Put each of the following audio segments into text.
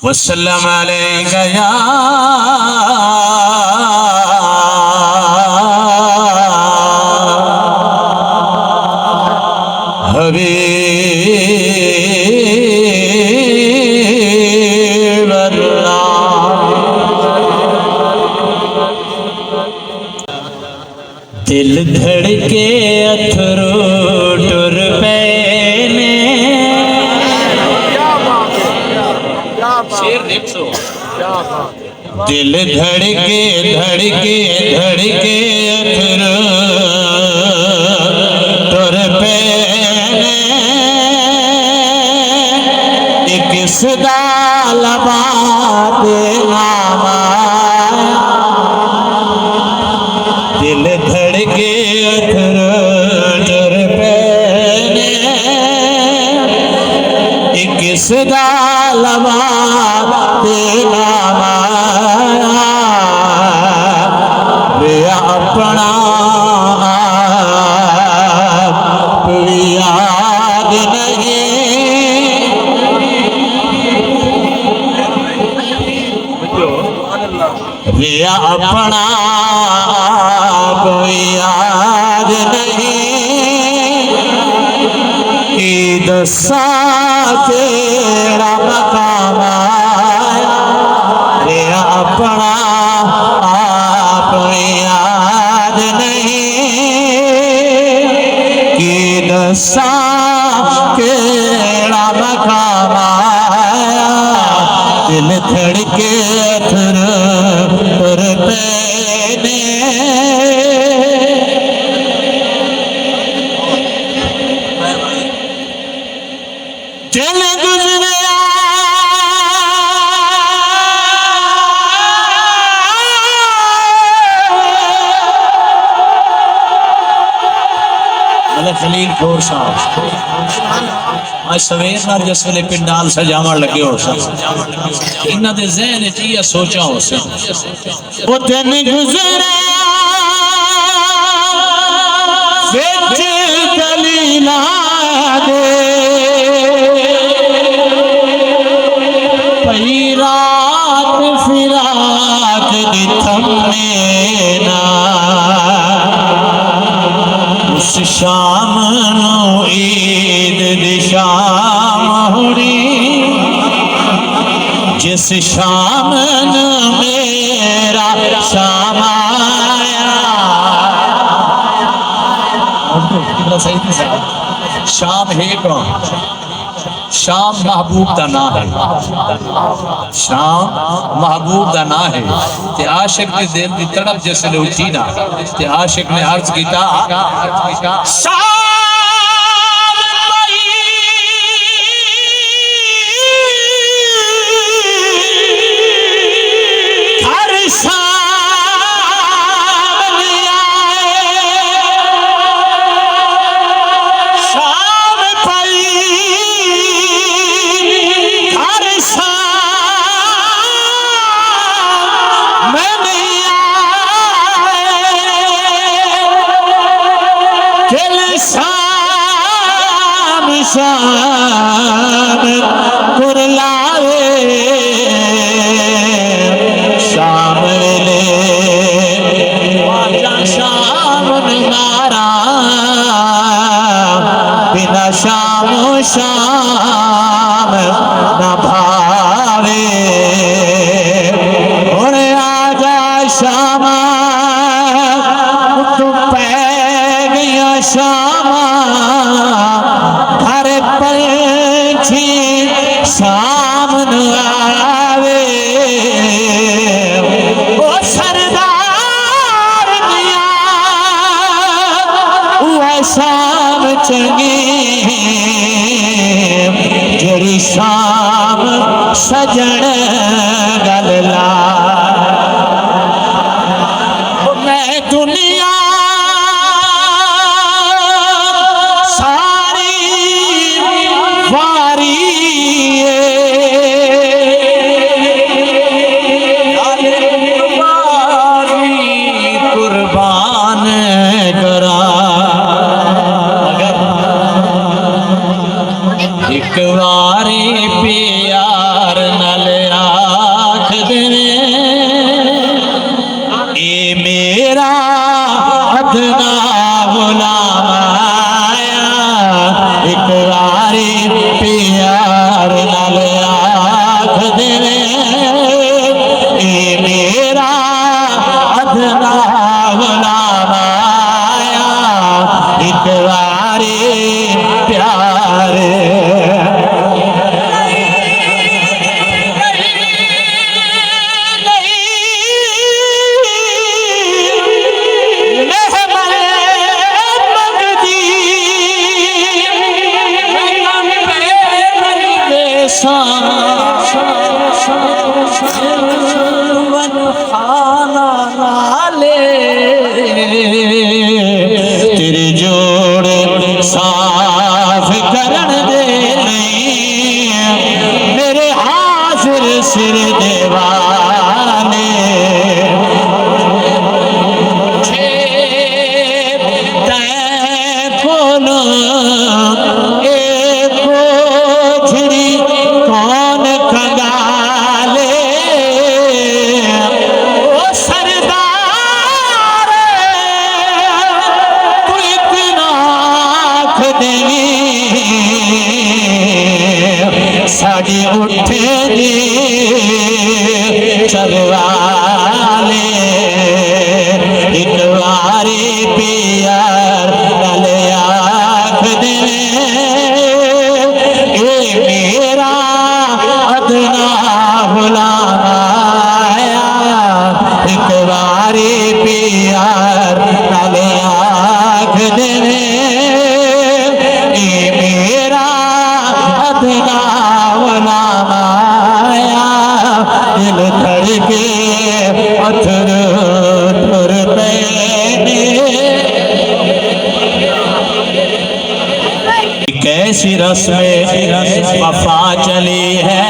वसल्लम अलैका या हबीब अल्लाह। दिल धड़के अथरू टुर पैने, शेर देख सो। दिल धड़के धड़के धड़के अथरू टुर पैने, किस दाल बात नामा। दिल धड़के अथरू टुर पैने, किस दाल बात नामा। वे अपना याद नहीं, वे अपना कोई याद नहीं। दसा तेरा मकाम आया, वे अपना आप याद नहीं। कि दसा तेरा मकाम आया, दिल धड़के थर थर पैने। दिल गुजरिया मतलब खलील खोर साहब आज सवेर नाल जिस वेले पिंडाल सजावन लगे हो सन, इन्हां दे ज़हन च इह सोचा हो सन। ओ दिन गुजरिया विच दलीला दे, पई रात फिराक दी थमे ना। उस शाम नू ईद दी शाम होनी, जिस शाम नू मेरा शाम आया। शाम है कौन? शाम महबूब का ना है, शाम महबूब का ना है। ते आशिक के दिल की तड़प जिसले उठी ना, ते आशिक ने अर्ज किया शाम कुरलावे, शाम ले शाम नारा, बिना शाम शाम न भावे। और आजा शामा तू पै गया शामा, शाम न आवे। ओ सरदार दिया वह शाम चंगी, जेरी शाम सजन गल ला। मैं दुनिया एक बारे प्यार न लिया खाना नाले तेरे जोड़ साफ करन दे मेरे हाजिर सिर देवाने साड़ी उठे चलवाले एक बारी पियर गले आँख दे मेरा अदना गुलाम आया एक बारी पियर गले आँख दे मेरा अदना आया दिल धड़के पत्थर तुर पे कैसी रस्में वफा चली है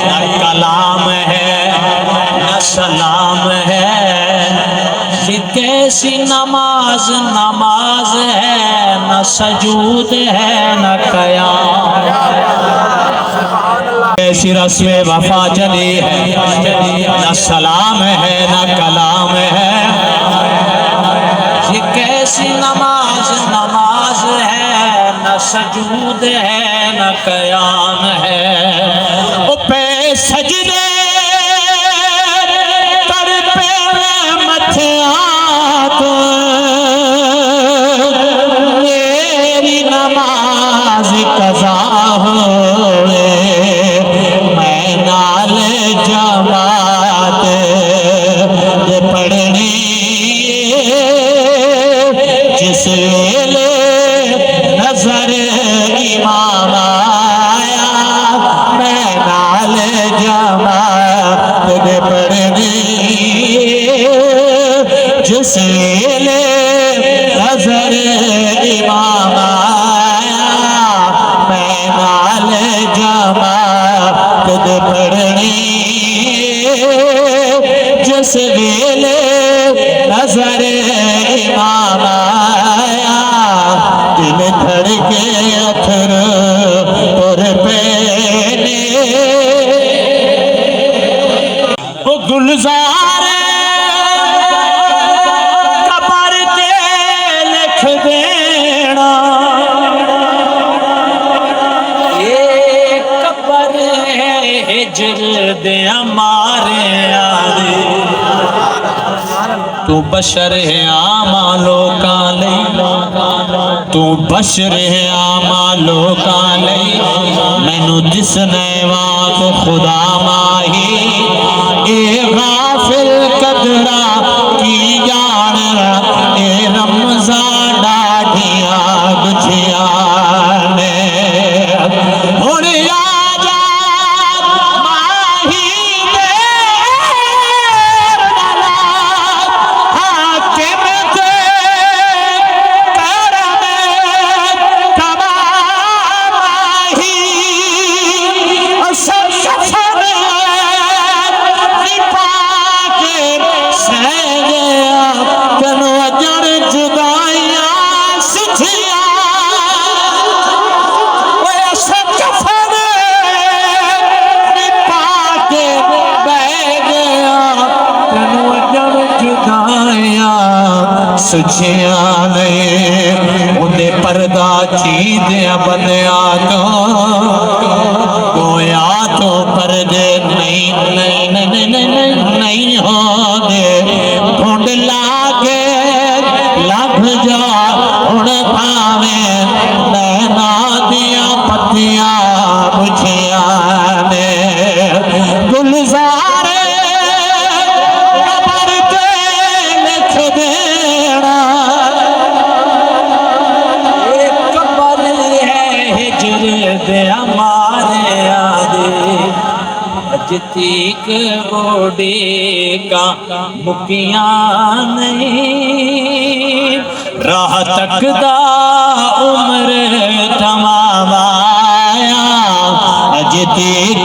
न कलाम है न सलाम है ये कैसी नमाज नमाज है न सजूद है न कयाम कैसी रस्में वफा चली है न सलाम है न कलाम है ये कैसी नमाज नमाज है न सजूद है न कयाम है ओ पे सजदे कर पे मथिया तो मेरी नमाज कज़ा हो जमात ये पढ़नी जिस वेले नजर इमाम आया मैं नाल जमात ये पढ़नी जिस वेले नजर इमाम आया मैं नाल जमात ये पढ़नी जिस वेले नजर इमाम आया दिल धड़के अथर तुर पे वो गुलजार कबर ते लिख देना ये कबर है हिजर दे हमारे तू बशर है आमा लोका लई तू बशर है आमा लोका लई मैनू दिसने वात खुदा माही ए गाफिल कदरा की जान ए रमजान डाढ़िया गुझिया ने हुण सुझिया नहीं उन्हें पर्दा चीदिया बनया तो गोया तो पर्दे नहीं नहीं नहीं नहीं नहीं हो दे ढूंढ लागे लभ जा उड़ पावे नैना दिया पतिया बुझिया ने गुलजार जितीक गोडे का मुकिया नहीं राह तकदा उम्र तमामाया जितीक